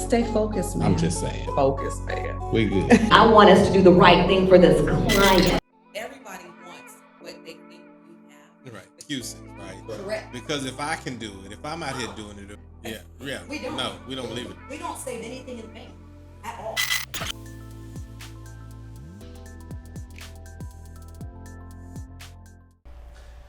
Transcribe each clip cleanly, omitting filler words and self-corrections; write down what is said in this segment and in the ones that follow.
Stay focused, man. I'm just saying. Focus, man. We good. I want us to do the right thing for this client. Everybody wants what they think you have. Right. Excuses, right? Correct. Because if I can do it, if I'm out here doing it, yeah. We don't. No, we don't believe it. We don't save anything in the bank at all.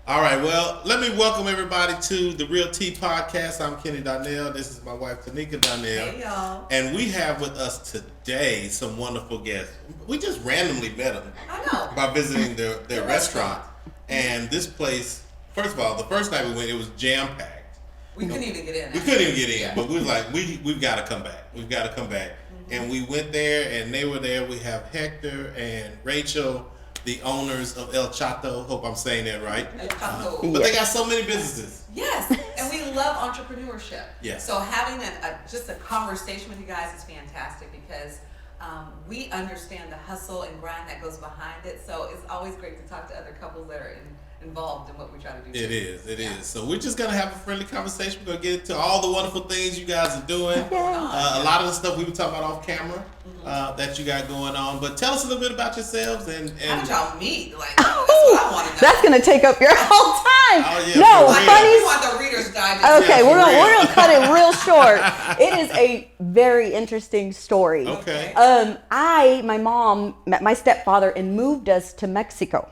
All right, well, let me welcome everybody to the RealT Podcast. I'm Kenny Donnell. This is my wife, Tanika Donnell. Hey, y'all. And we have with us today some wonderful guests. We just randomly met them. I know. By visiting their restaurant. And this place, first of all, the first night we went, it was jam-packed. We couldn't even get in. We couldn't even get in, but we was like, we've got to come back. We've got to come back. Mm-hmm. And we went there, and they were there. We have Hector and Rachel, the owners of El Chato. Hope I'm saying that right. El Chato. But they got so many businesses. Yes, and we love entrepreneurship. Yes. So having just a conversation with you guys is fantastic because we understand the hustle and grind that goes behind it. So it's always great to talk to other couples that are involved in what we try to do. It is. So we're just going to have a friendly conversation. We're going to get into all the wonderful things you guys are doing. A lot of the stuff we were talking about off camera that you got going on. But tell us a little bit about yourselves. And how did y'all meet? Like, that's what I want to know. That's going to take up your whole time. Oh, yeah, no, funny. We want the Reader's Digest. Okay, Yeah, we're gonna cut it real short. It is a very interesting story. Okay. My mom met my stepfather and moved us to Mexico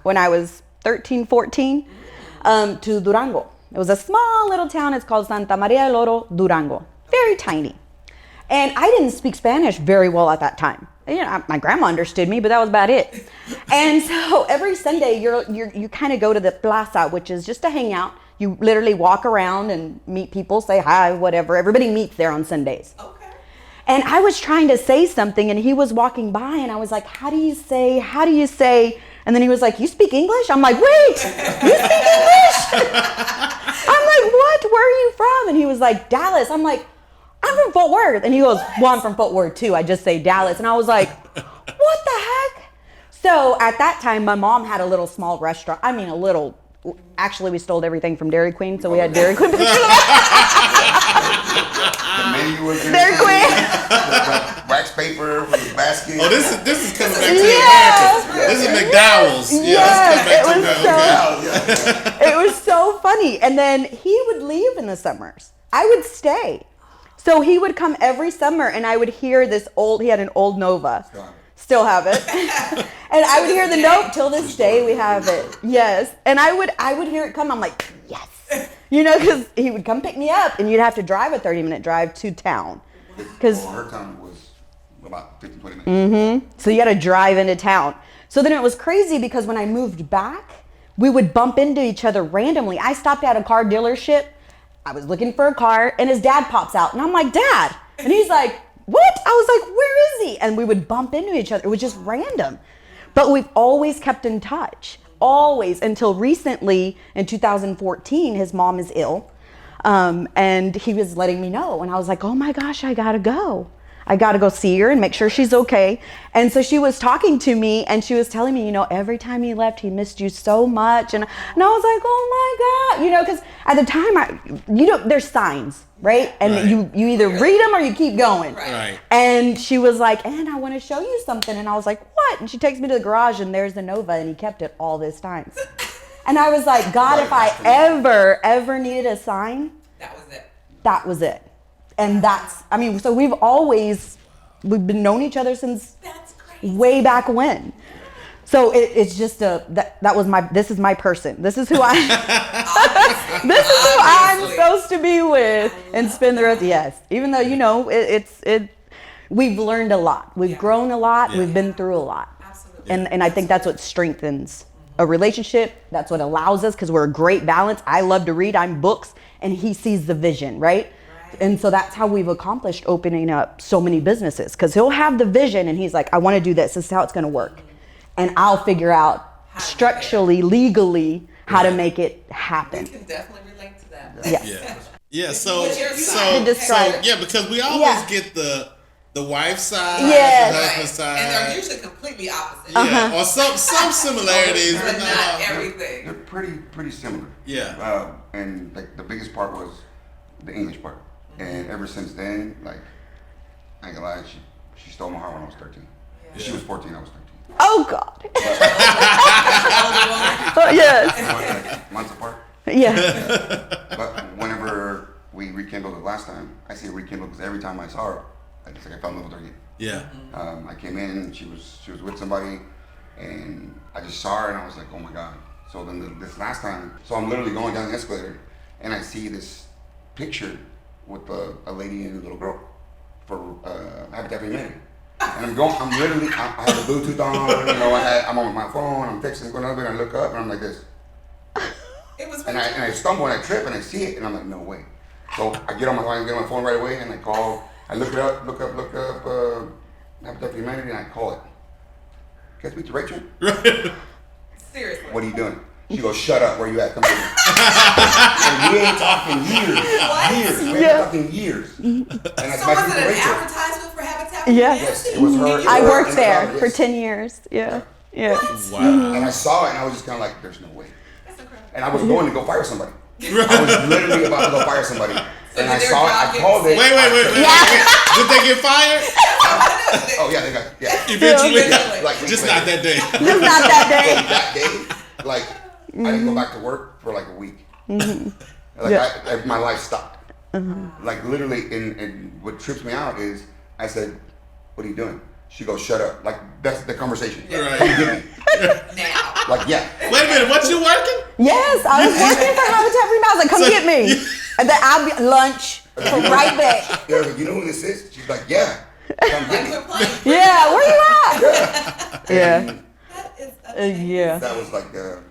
when I was 13, 14, to Durango. It was a small little town. It's called Santa Maria del Oro, Durango. Very tiny. And I didn't speak Spanish very well at that time. You know, my grandma understood me, but that was about it. And so every Sunday, you kind of go to the plaza, which is just a hangout. You literally walk around and meet people, say hi, whatever. Everybody meets there on Sundays. Okay. And I was trying to say something, and he was walking by, and I was like, how do you say? And then he was like, you speak English? I'm like, wait, you speak English? I'm like, what? Where are you from? And he was like, Dallas. I'm like, I'm from Fort Worth. And he goes, well, I'm from Fort Worth too. I just say Dallas. And I was like, what the heck? So at that time, my mom had a little small restaurant. I mean, actually, we stole everything from Dairy Queen. So we had Dairy Queen. The menu was Dairy Queen. The wax paper with the basket. Oh, this is coming back to America. This is McDowell's. It was so funny. And then he would leave in the summers. I would stay. So he would come every summer, and I would hear he had an old Nova. Still have it. And I would hear the note till this day. We have it. Yes. And I would hear it come. I'm like, yes. You know, because he would come pick me up, and you'd have to drive a 30-minute drive to town. Because her town was about 15, 20 minutes. Mm-hmm. So you got to drive into town. So then it was crazy because when I moved back, we would bump into each other randomly. I stopped at a car dealership. I was looking for a car, and his dad pops out, and I'm like, Dad. And he's like, what? I was like, where is he? And we would bump into each other. It was just random. But we've always kept in touch. Always, until recently in 2014, his mom is ill. And he was letting me know. And I was like, oh my gosh, I gotta go. I gotta go see her and make sure she's okay. And so she was talking to me, and she was telling me, every time he left, he missed you so much. And I was like, oh my God, because at the time, there's signs, right? And right. you either read them or you keep going. Right. And she was like, and I want to show you something. And I was like, what? And she takes me to the garage, and there's the Nova, and he kept it all this time. And I was like, God, if I ever needed a sign, that was it. And so we've been knowing each other since way back when. So it's just this is my person. This is who this is who I'm supposed to be with and spend the rest. Yes. Even though, we've learned a lot. We've grown a lot. Yeah. We've been through a lot. Absolutely. And I think that's what strengthens a relationship. That's what allows us, because we're a great balance. I love to read. I'm books, and he sees the vision, right? And so that's how we've accomplished opening up so many businesses, because he'll have the vision and he's like, I want to do this. This is how it's going to work. And I'll figure out structurally, legally, how to make it happen. We can definitely relate to that. Yes. Yeah. So because we always get the wife's side, the husband's side. And they're usually completely opposite. Yeah. Or some similarities, but not everything. They're pretty similar. Yeah. And like the biggest part was the English part. And ever since then, like I ain't gonna lie, she stole my heart when I was 13. Yeah. She was 14, I was 13. Oh God. Oh, yes. Like months apart. Yeah. But whenever we rekindled it last time, I see it rekindled because every time I saw her, I just like I fell in love with her again. Yeah. I came in, she was with somebody, and I just saw her and I was like, oh my God. So then this last time, so I'm literally going down the escalator and I see this picture with a lady and a little girl for Habitat for Humanity. And I'm literally, I have the Bluetooth on, you know, I'm on my phone, I'm texting, going over, and I look up and I'm like this. It was And I stumble and I trip and I see it and I'm like, no way. So I get on my phone right away and I call, I look up Habitat for Humanity and I call it. Can I speak to Rachel? seriously. What are you doing? She goes, shut up, where you at? Come here. And we ain't talking years. Years. We ain't talking years. And I So was speak it to an Rachel. advertisement for Habitat for Yes. Humanity? Yes, it was her. I worked and there yes. for 10 years. Yeah. Yeah. Wow. And I saw it and I was just kind of like, there's no way. That's incredible. And I was going to go fire somebody. I was literally about to go fire somebody. And I did saw their it, I job called it. Wait. Did they get fired? Oh yeah, they got, yeah. Eventually. Like, Just not that day. Just not that day. That day, like, I didn't go back to work for like a week. Like, Yeah. my life stopped. Like, literally, and what trips me out is, I said, what are you doing? She goes, shut up. Like, that's the conversation. Right. Come get me. Now. Like, yeah. Wait a minute, what you working? Yes, I was working for Habitat for Humanity. I was like, come get me. And then I'll be lunch. So right back. They're like, you know who this is? She's like, yeah. Come get me. Quit playing. Yeah, where you at? Yeah. That is amazing. Yeah. That was like, that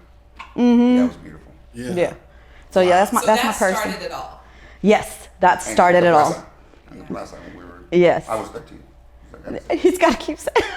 was beautiful. Yeah. So yeah, that's my So that's that my person. started it all. Yes, that And started the it last all. time- and the last time we were, Yes. I was 13. So He's got to keep saying.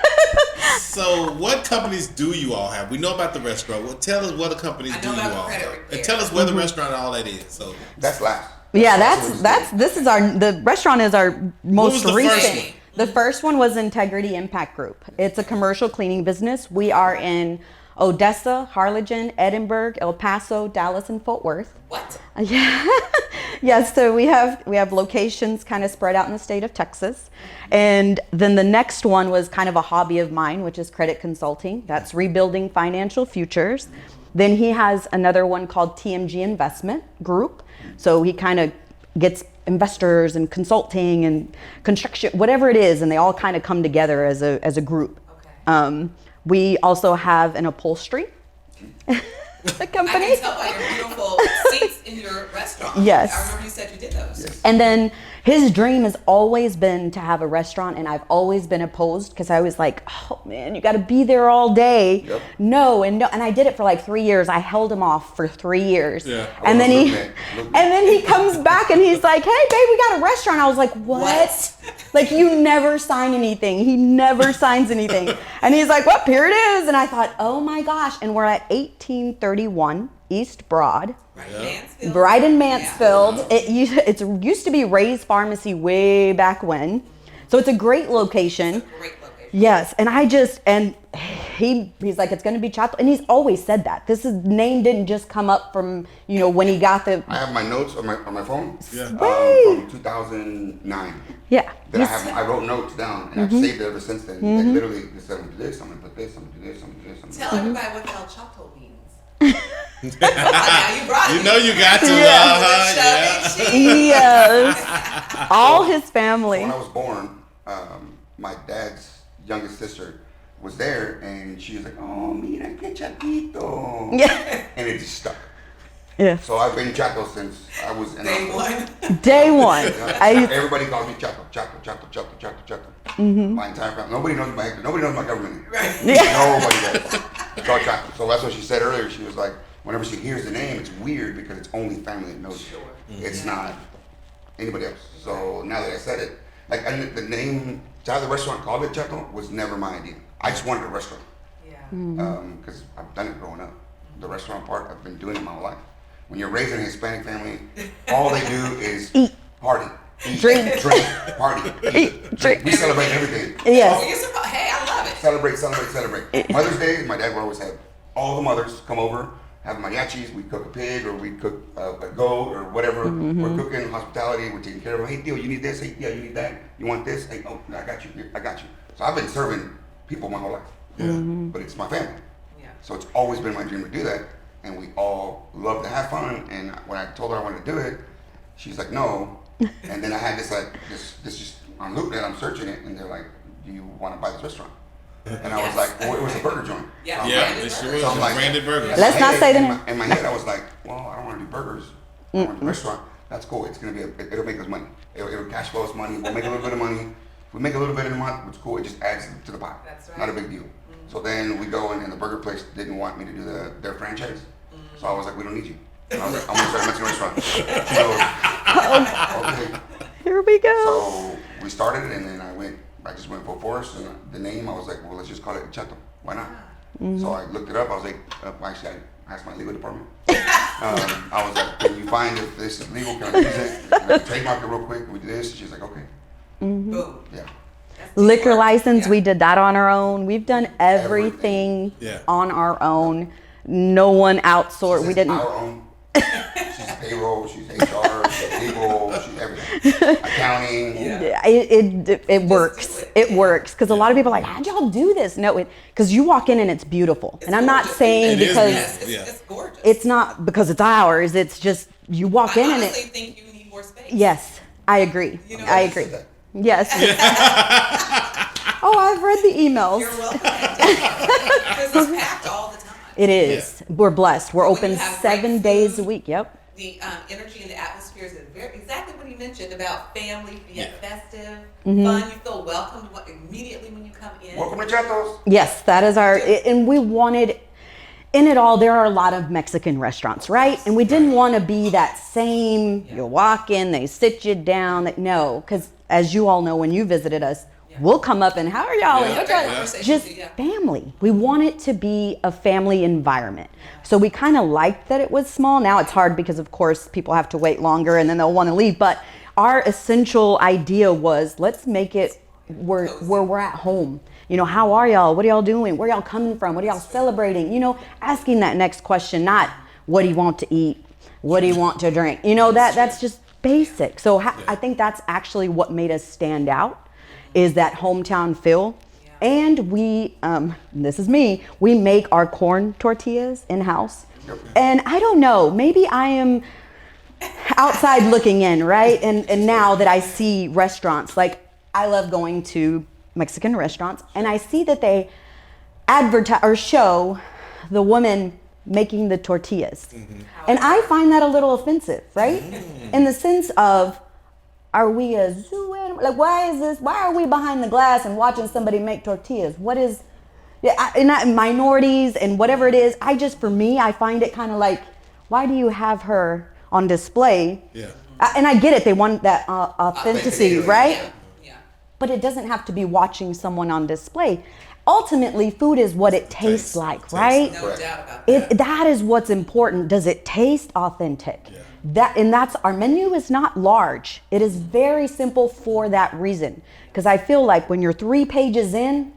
So what companies do you all have? We know about the restaurant. Well, tell us what the companies I do know you about the all credit have. repair. And tell us where the restaurant and all that is. So that's last. Yeah, what that's this is the restaurant is our most was the first recent. one? The first one was Integrity Impact Group. It's a commercial cleaning business. We are in Odessa, Harlingen, Edinburgh, El Paso, Dallas, and Fort Worth. What? Yeah. Yes, so we have locations kind of spread out in the state of Texas. And then the next one was kind of a hobby of mine, which is credit consulting. That's rebuilding financial futures. Then he has another one called TMG Investment Group. So he kind of gets investors and consulting and construction, whatever it is, and they all kind of come together as a group. Okay. We also have an upholstery the I company. can tell by your beautiful seats in your restaurant. Yes. I remember you said you did those. Yes. And then his dream has always been to have a restaurant, and I've always been opposed because I was like, oh man, you got to be there all day. Yep. No, and I did it for like 3 years. I held him off for 3 years. Yeah. And then Look at- and then he comes back and he's like, hey babe, we got a restaurant. I was like, what? Like, you never sign anything. He never signs anything. And he's like, well, here it is. And I thought, oh my gosh. And we're at 1831 East Broad. Right. Mansfield. Right in Mansfield. It used to be Ray's Pharmacy way back when. So it's a great location. It's a great location. Yes, and he's like, it's going to be Chato, and he's always said that. Name didn't just come up from, when he got the. I have my notes on my phone. Yeah. From 2009. Yeah. That I wrote notes down and I've saved it ever since then. Like, literally, just said, I'm gonna do this, I'm gonna put this, I'm gonna do this, I'm gonna do this, I'm gonna do this. Tell everybody what the hell Chato means. Now you brought it. you know you got to. Yeah. Yes. All his family. When I was born, my dad's youngest sister was there and she was like, oh, mira que chatito. Yeah. And it just stuck. Yes. So I've been Chato since I was in Day high school. one. Day one. Everybody calls me Chato, Chato, Chato, Chato, Chato, Chato. My entire family. Nobody knows my government. Right. Nobody does. It's all Chato. So that's what she said earlier. She was like, whenever she hears the name, it's weird because it's only family that knows it. It's not anybody else. So now that I said it, like the name, to have the restaurant called it Chato was never my idea. I just wanted a restaurant Yeah. because I've done it growing up. The restaurant part, I've been doing it my whole life. When you're raised in a Hispanic family, all they do is Eat. party, eat, Drink. party, Eat, drink. We celebrate everything. Oh, Yes. you're hey, I love it. Celebrate. Mother's Day, my dad would always have all the mothers come over, have mariachis, we cook a pig, or we cook a goat, or whatever. We're cooking hospitality, we're taking care of them. Hey, Theo, you need this? Hey, yeah, you need that? You want this? Hey, oh, I got you. I got you. So I've been serving people my whole life. But it's my family. Yeah. So it's always been my dream to do that. And we all love to have fun. And when I told her I wanted to do it, she's like, no. And then I had this just on loop that I'm searching it, and they're like, do you want to buy this restaurant? And I was like, well, it was a burger joint. Yeah, it sure was. So I'm like, Branded burgers. Let's not say that. In my head, I was like, well, I don't want to do burgers. I want a restaurant. That's cool. It's going to be, it'll make us money. It'll cash flow us money. We'll make a little bit of money. If we make a little bit in a month, it's cool. It just adds to the pot. That's right. Not a big deal. So then we go in, and the burger place didn't want me to do their franchise. So I was like, we don't need you. And I was like, I'm going to start a Mexican restaurant. So, okay. Here we go. So we started it, and then I just went full force, and the name, I was like, well, let's just call it Chato. Why not? So I looked it up. I was like, actually, I asked my legal department. I was like, can you find if this is legal? Can I use it? Can I trademark it real quick? We do this. She's like, okay. Boom. Yeah. That's Liquor teamwork. license, Yeah. we did that on our own. We've done everything Yeah. on our own. No one outsourced. We She's didn't. our own. She's payroll. She's HR. She's legal. She's everything. Accounting. Yeah. It works. do it. It works because a lot of people are like, how'd y'all do this? No, because you walk in and it's beautiful. It's And I'm not gorgeous. saying It is because beautiful. Yeah. It's gorgeous. it's not because it's ours. It's just you walk in I and honestly it. think you need more space. Yes, I agree. You know, I I agree. said that. Yes. Oh, I've read the emails. You're welcome. Because it's packed all the time. It is. We're blessed. We're When open you have 7 great days a food, week. Yep. The energy and the atmosphere is exactly what he mentioned about family, yet festive, Mm-hmm. fun. You feel welcomed immediately when you come in. Welcome to Chatos. Yes, that is our, and we wanted, in it all, there are a lot of Mexican restaurants, right? And we didn't want to be that same, you walk in, they sit you down. No, because as you all know, when you visited us, we'll come up and how are y'all? Yeah, What's y'all-" yeah. Just family. We want it to be a family environment. So we kind of liked that it was small. Now it's hard because, of course, people have to wait longer and then they'll want to leave. But our essential idea was let's make it where we're at home. You know, how are y'all? What are y'all doing? Where y'all coming from? What are y'all celebrating? You know, asking that next question, not what do you want to eat? What do you want to drink? You know, that's just basic. So I think that's actually what made us stand out is that hometown feel. And we, this is me, we make our corn tortillas in-house. And I don't know, maybe I am outside looking in, right? And now that I see restaurants, like I love going to Mexican restaurants and I see that they advertise or show the woman making the tortillas. And I find that a little offensive, right? In the sense of, are we a zoo animal? Like, why are we behind the glass and watching somebody make tortillas? What is, minorities and whatever it is, for me, I find it kind of like, why do you have her on display? Yeah. And I get it, they want that authenticity, right? Yeah. But it doesn't have to be watching someone on display. Ultimately, food is what it tastes like, right? No doubt about that. That is what's important. Does it taste authentic? Yeah. That's our menu is not large. It is very simple for that reason. Because I feel like when you're 3 pages in,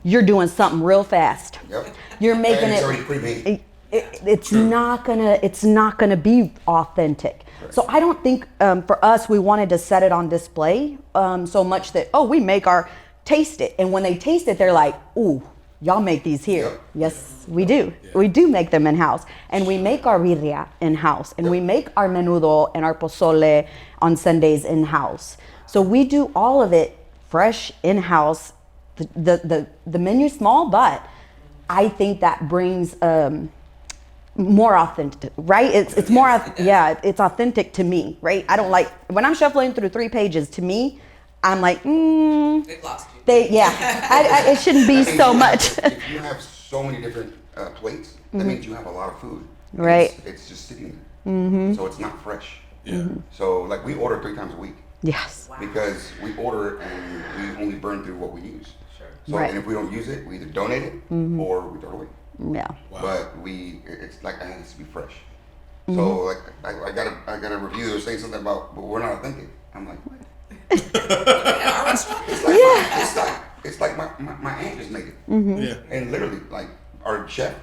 you're doing something real fast. Yep. You're making And it's it. already pre-made. It's not gonna be authentic. So I don't think for us we wanted to set it on display so much that we make our taste it, and when they taste it they're like, ooh, y'all make these here. Yep. Yes, we do. We do make them in house, and we make our birria in house, and we make our menudo and our pozole on Sundays in house. So we do all of it fresh in house. The menu's small, but I think that brings more authentic, right? It's more, it's authentic to me, right? I don't like, when I'm shuffling through 3 pages, to me, I'm like, They've lost you. it shouldn't be so much. If you have so many different plates, that means you have a lot of food. And Right. It's just sitting there. So it's not fresh. Yeah. So like we order 3 times a week Yes. because we order and we only burn through what we use. Sure. So Right. and if we don't use it, we either donate it or we throw it away. Yeah. Wow. But it's like it has to be fresh. So like I got a review. They're saying something about, but we're not authentic. I'm like, what? Our restaurant? It's like my aunt just made it. Yeah. And literally, like, our chef,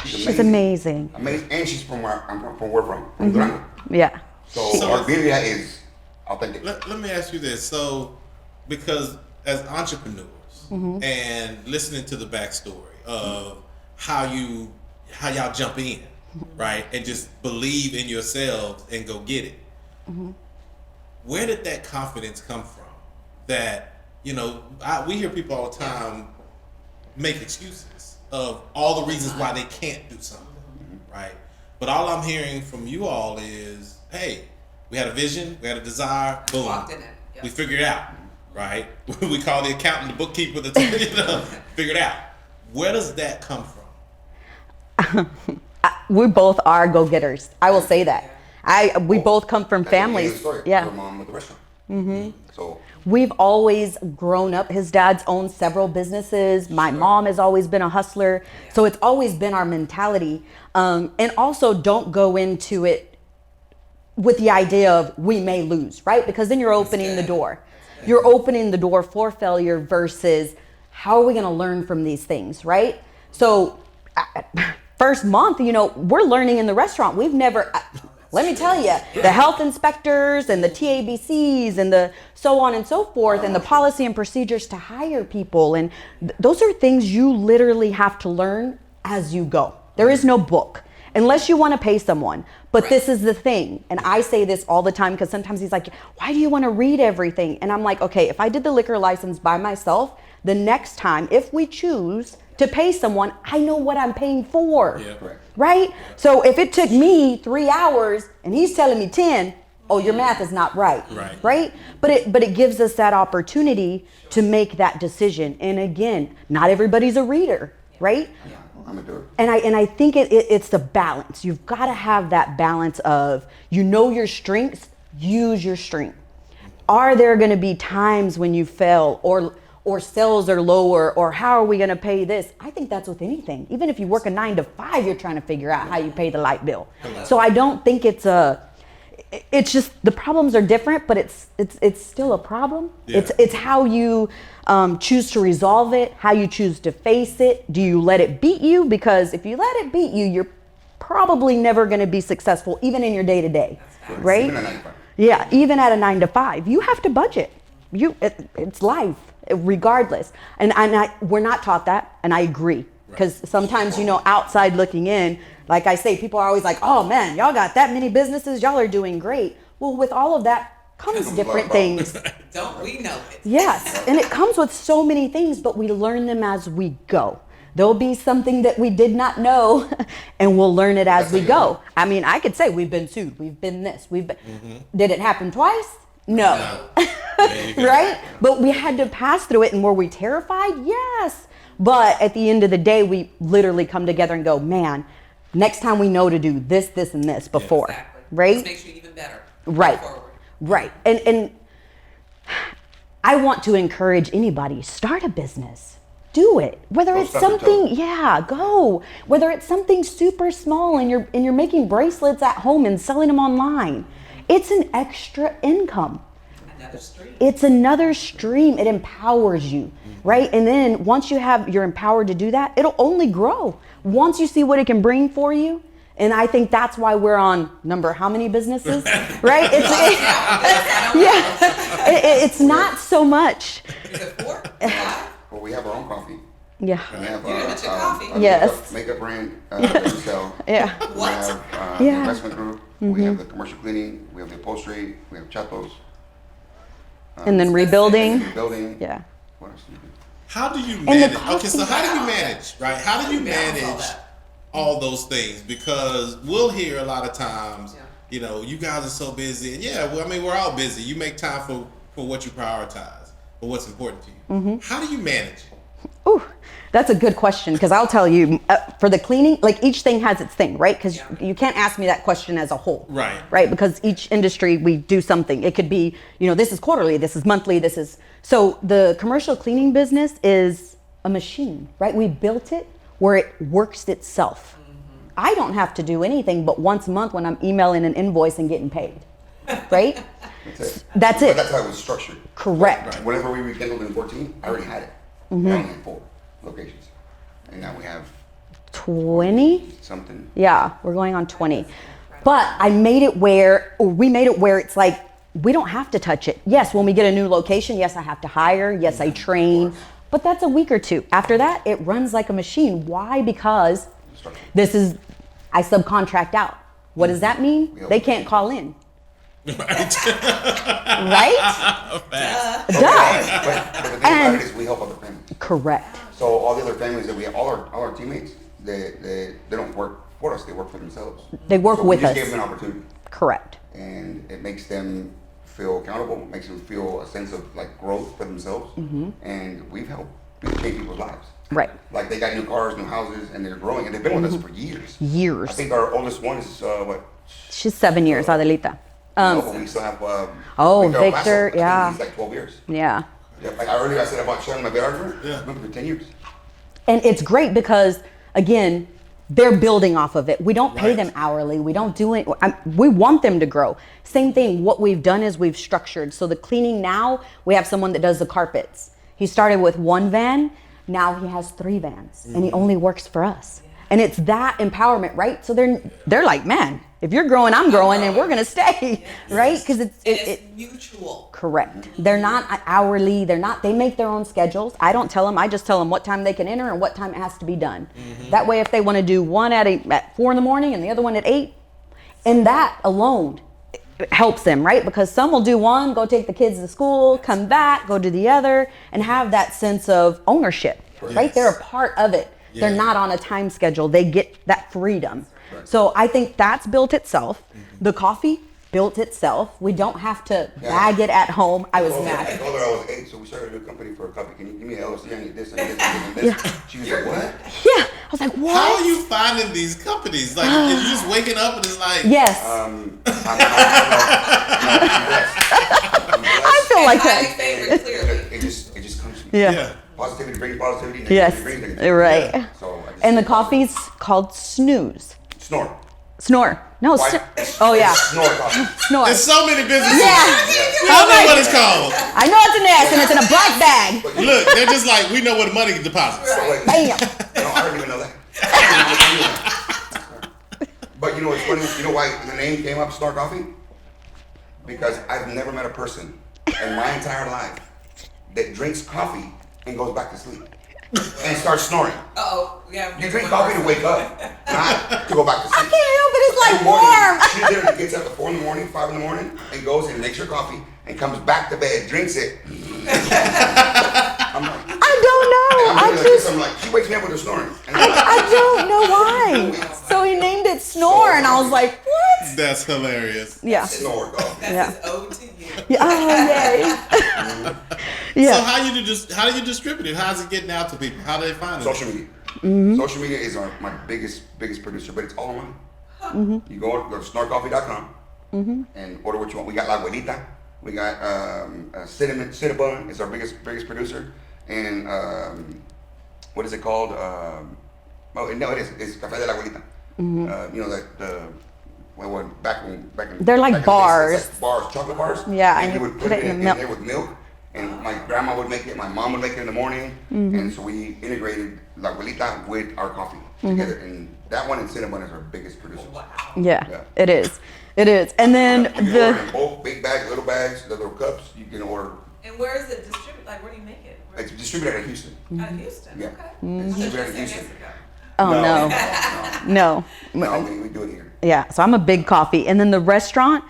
She's amazing. Amazing, and she's from where I'm from. Where from? From Durango. Yeah. So our birria is authentic. Let me ask you this. So, because as entrepreneurs and listening to the backstory of how y'all jump in, right, and just believe in yourselves and go get it. Where did that confidence come from? That, you know, we hear people all the time make excuses of all the reasons why they can't do something, right? But all I'm hearing from you all is, hey, we had a vision, we had a desire, boom, Walked in it. Yep. we figured it out, right? We call the accountant, the bookkeeper, figured it out. Where does that come from? We both are go-getters. I will say that. We both come from families. Yeah. Your mom with the restaurant. So We've always grown up. His dad's owned several businesses. My mom has always been a hustler. So it's always been our mentality. And also don't go into it with the idea of we may lose, right? Because then you're opening the door. You're opening the door for failure versus how are we going to learn from these things, right? So first month, you know, we're learning in the restaurant. We've never... Let me tell you, the health inspectors and the TABCs and the so on and so forth and the policy and procedures to hire people. And those are things you literally have to learn as you go. There is no book unless you want to pay someone. But this is the thing. And I say this all the time because sometimes he's like, why do you want to read everything? And I'm like, okay, if I did the liquor license by myself, the next time, if we choose to pay someone, I know what I'm paying for. Yeah. Right? So if it took me 3 hours and he's telling me 10, oh, your math is not right. Right? But it gives us that opportunity to make that decision. And again, not everybody's a reader, right? yeah, I'm a doer. And I think it's the balance. You've got to have that balance of, you know your strengths, use your strength. Are there going to be times when you fail or sales are lower, or how are we going to pay this? I think that's with anything. Even if you work a 9 to 5, you're trying to figure out how you pay the light bill. So I don't think it's just the problems are different, but it's still a problem. Yeah. It's how you choose to resolve it, how you choose to face it. Do you let it beat you? Because if you let it beat you, you're probably never going to be successful, even in your day to day, right? Even at 9 to 5. Yeah, even at a 9 to 5, you have to budget. It's life, regardless. And we're not taught that, and I agree. Because sometimes, you know, outside looking in, like I say, people are always like, oh man, y'all got that many businesses, y'all are doing great. Well, with all of that comes different things. Don't we know it? Yes, and it comes with so many things, but we learn them as we go. There'll be something that we did not know, and we'll learn it as we go. I mean, I could say we've been sued, we've been this, Did it happen twice? No. Right? But we had to pass through it, and were we terrified? Yes. But at the end of the day, we literally come together and go, man, next time we know to do this, this, and this before. Exactly. Right? This makes you even better. Right. Forward. Right. And I want to encourage anybody, start a business. Do it. Whether it's something, go. Whether it's something super small and you're making bracelets at home and selling them online. It's an extra income. Another stream. It's another stream. It empowers you, right? And then once you're empowered to do that, it'll only grow. Once you see what it can bring for you. And I think that's why we're on how many businesses, right? It's not so much. Is it 4? 5? Well, we have our own coffee. Yeah. We have You didn't mention coffee. a Yes. makeup brand that we sell. Yeah. We have the investment group. We have the commercial cleaning. We have the upholstery. We have Chatos. And then rebuilding. Rebuilding. Yeah. What else do you do? How do you the manage? cost Okay, so how do you manage, right? How do you manage all those things? Because we'll hear a lot of times, you know, you guys are so busy. And we're all busy. You make time for what you prioritize, for what's important to you. How do you manage it? Ooh, that's a good question, because I'll tell you, for the cleaning, like each thing has its thing, right? Because you can't ask me that question as a whole. Right? Because each industry, we do something. It could be, you know, this is quarterly, this is monthly, this is... So the commercial cleaning business is a machine, right? We built it where it works itself. I don't have to do anything but once a month when I'm emailing an invoice and getting paid, right? That's it. But that's how it was structured. Correct. Whenever we rekindled in 14, I already had it. We only had 4 locations. And now we have 20. something. Yeah, we're going on 20. But we made it where it's like, we don't have to touch it. Yes, when we get a new location, yes, I have to hire. Yes, I train. But that's a week or two. After that, it runs like a machine. Why? Because I subcontract out. What does that mean? They can't call in. Right? Facts. Duh. But the thing about it is we help other families. Correct. So all the other families that we have, all our teammates, they don't work for us. They work for themselves. They work with we us. just gave them an opportunity. Correct. And it makes them feel accountable, makes them feel a sense of like growth for themselves. And we've changed people's lives. Right. Like they got new cars, new houses, and they're growing. And they've been with us for years. Years. I think our oldest one is what? She's 7 years, Adelita. No, but we still have. Victor, yeah. He's like 12 years. Yeah. Yeah, like earlier I said about sharing my bedroom. Yeah. I've been for 10 years. And it's great because, again, they're building off of it. We don't pay them hourly. We don't do it. We want them to grow. Same thing. What we've done is we've structured. So the cleaning now, we have someone that does the carpets. He started with 1 van. Now he has 3 vans, and he only works for us. And it's that empowerment, right? So they're like, man, if you're growing, I'm growing, and we're gonna stay, right? Because it's mutual. Correct. They're not hourly. They make their own schedules. I don't tell them. I just tell them what time they can enter and what time it has to be done. That way, if they want to do one at 4 in the morning and the other one at 8, and that alone helps them, right? Because some will do one, go take the kids to school, come back, go do the other, and have that sense of ownership, right? They're a part of it. Yeah. They're not on a time schedule. They get that freedom. Right. So I think that's built itself. The coffee built itself. We don't have to bag it at home. I was mad. I told her I was 8, so we started a new company for a coffee. Can you give me an LLC? I need this, I need this, I need this. Yeah. She was like, what? Yeah. I was like, what? How are you finding these companies? Like, are you just waking up and it's like... Yes. I feel like that. It just comes to me. Yeah. Positivity brings positivity. Yes, brings right. Yeah. So and the coffee's called Snooze. Snore. No, oh yeah. Snore coffee. Snore. There's so many businesses. Yeah. We don't know what it's called. I know it's an S and it's in a black bag. Look, they're just like, we know where the money deposits. So like, Bam. No, I don't even know that. But you know what's funny? You know why the name came up, Snore Coffee? Because I've never met a person in my entire life that drinks coffee and goes back to sleep and starts snoring. Yeah. You drink coffee to wake up, not to go back to I sleep. can't help it. It's like Morning, warm. she literally gets up at 4 in the morning, 5 in the morning, and goes and makes her coffee and comes back to bed, drinks it. I'm like, I don't know. I'm like, she wakes me up with her snoring. And I don't know why. So he named it Snore, and I was like, what? That's hilarious. Yeah. Snore, dog. That's his ode to you. Yeah. Oh, yay. Yeah. So how do you distribute it? How's it getting out to people? How do they find it? Social media. Social media is my biggest producer, but it's all online. You go to snorcoffee.com and order what you want. We got La Abuelita. We got Cinnabon is our biggest producer. And what is it called? It's Café de la Abuelita. You know that back in They're like back bars. It's like bars, chocolate bars. Yeah, and you would put it in there with milk. And my grandma would make it, my mom would make it in the morning. And so we integrated La Abuelita with our coffee together. And that one and Cinnabon is our biggest producers. Wow. Yeah, it is. It is. And then you can order in bulk, big bags, little bags, the little cups. You can order. And where is it distributed? Like, where do you make it? It's distributed out of Houston. Out of Houston. Yeah. Okay. It's distributed out of Houston. Oh no. No, we do it here. Yeah, so I'm a big coffee. And then the restaurant,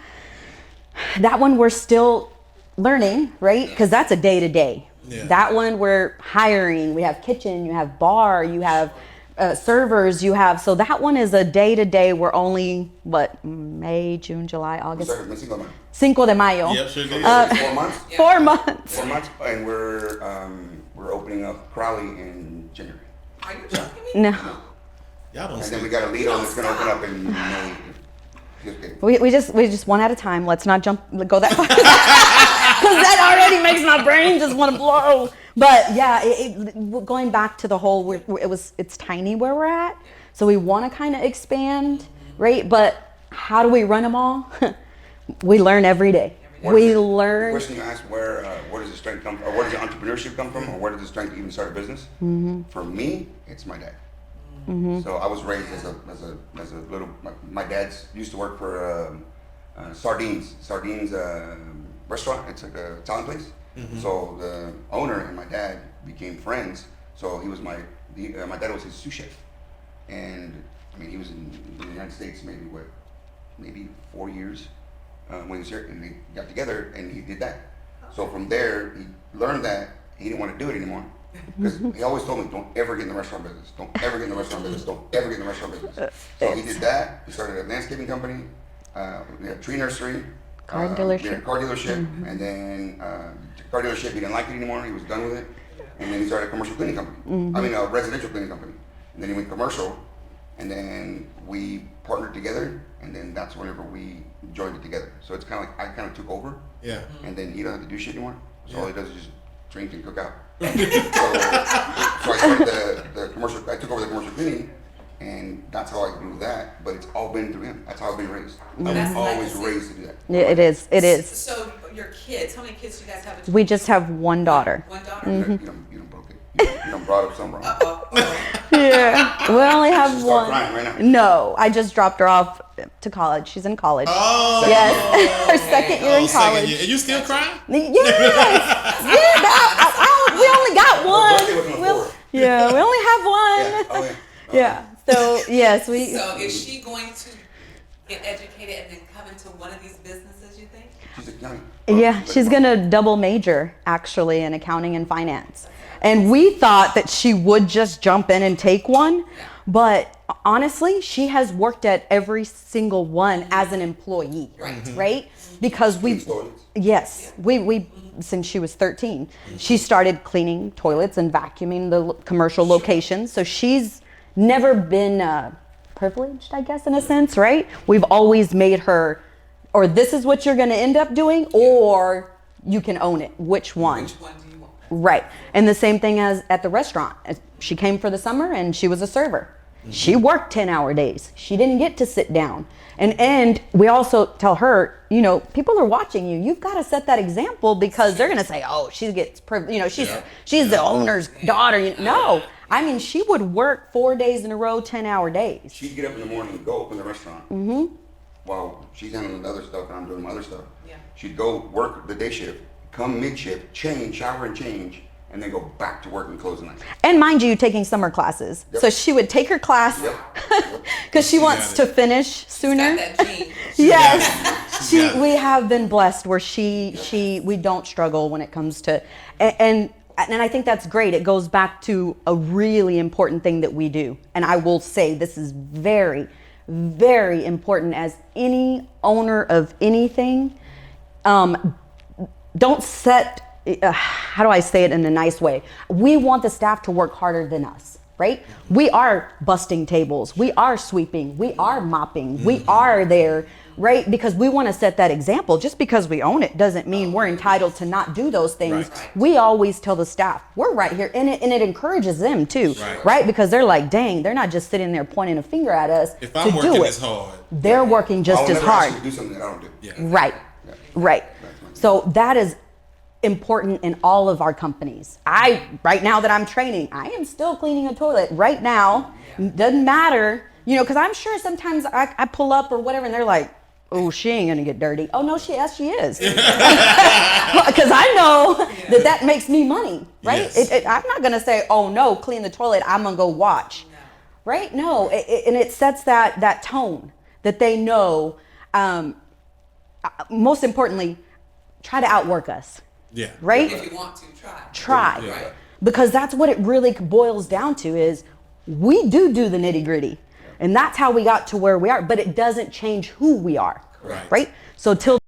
that one we're still learning, right? Because that's a day-to-day. Yeah. That one we're hiring. We have kitchen, you have bar, you have servers, you have, so that one is a day-to-day. We're only, May, June, July, August? Cinco de Mayo. Yep, sure did. 4 months. 4 months. 4 months, and we're opening up Crowley in January. Are you joking me? No. Y'all don't And see then we got a Lido that's gonna open up in May. Just kidding. We just one at a time. Let's not go that far. Because that already makes my brain just want to blow. But yeah, going back to the whole, it's tiny where we're at. So we want to kind of expand, right? But how do we run them all? We learn every day. The question you asked, where does the strength come from, or where does the entrepreneurship come from, or where does the strength to even start a business? For me, it's my dad. So I was raised as a little. My dad's used to work for Sardines restaurant. It's like a Italian place. So the owner and my dad became friends. So he was my dad was his sous chef, and I mean he was in the United States maybe 4 years when he was here, and they got together and he did that. So from there he learned that he didn't want to do it anymore. Because he always told me, don't ever get in the restaurant business. Don't ever get in the restaurant business. Don't ever get in the restaurant business. So he did that. He started a landscaping company. We had a tree nursery. Car dealership. We had a car dealership. And then car dealership, he didn't like it anymore. He was done with it. And then he started a commercial cleaning company. I mean, a residential cleaning company. And then he went commercial. And then we partnered together. And then that's whenever we joined it together. So it's kind of like I kind of took over. Yeah. And then he doesn't have to do shit anymore. So all he does is just drink and cook out. So I started the commercial. I took over the commercial cleaning, and that's how I do that. But it's all been through him. That's how I've been raised. I was always raised to do that. Yeah, it is. It is. So your kids, how many kids do you guys have? We just have one daughter. One daughter? You done broke it. You done brought up something wrong. Yeah. We only have She's one. crying right now. No, I just dropped her off to college. She's in college. Oh. Yes. Her second year in college. Are you still crying? Yes. We only got one. Yeah, we only have one. Yeah. Oh, yeah. Yeah. So yes, we. So is she going to get educated and then come into one of these businesses, you think? She's accounting. Yeah, she's gonna double major actually in accounting and finance. And we thought that she would just jump in and take one, but honestly, she has worked at every single one as an employee, right? Because we, yes, we since she was 13, she started cleaning toilets and vacuuming the commercial locations. So she's never been privileged, I guess, in a sense, right? We've always made her, or this is what you're going to end up doing, or you can own it. Which one? Which one do you want? Right. And the same thing as at the restaurant. She came for the summer and she was a server. She worked 10-hour days. She didn't get to sit down. And we also tell her, you know, people are watching you. You've got to set that example because they're going to say, oh, she gets privileged. You know, she's the owner's daughter. No. I mean, she would work 4 days in a row, 10-hour days. She'd get up in the morning and go open the restaurant. While she's handling the other stuff and I'm doing my other stuff. Yeah. She'd go work the day shift, come mid-shift, change, shower and change, and then go back to work and close the night. And mind you, taking summer classes. Yep. So she would take her class because she wants to finish sooner. Got that gene. Yes, we have been blessed where we don't struggle when it comes to, and I think that's great. It goes back to a really important thing that we do. And I will say this is very, very important as any owner of anything. Don't set, how do I say it in a nice way? We want the staff to work harder than us, right? We are busting tables. We are sweeping. We are mopping. We are there, right? Because we want to set that example. Just because we own it doesn't mean we're entitled to not do those things. Right. We always tell the staff, we're right here. And it encourages them too, right? Because they're like, dang, they're not just sitting there pointing a finger at us If to I'm working do it. this hard. They're working just I'll as never hard. ask you to do something that I don't do. Yeah. Right, right. So that is important in all of our companies. Right now that I'm training, I am still cleaning a toilet right now. Doesn't matter, you know, because I'm sure sometimes I pull up or whatever and they're like, oh, she ain't gonna get dirty. Oh no, she is. Because I know that makes me money, right? Yes. I'm not gonna say, oh no, clean the toilet, I'm gonna go watch. Right? No, and it sets that tone that they know. Most importantly, try to outwork us. Yeah. Right? If you want to, try. Try. Yeah. Right. Because that's what it really boils down to is we do the nitty gritty. And that's how we got to where we are. But it doesn't change who we are. Right. Right? So till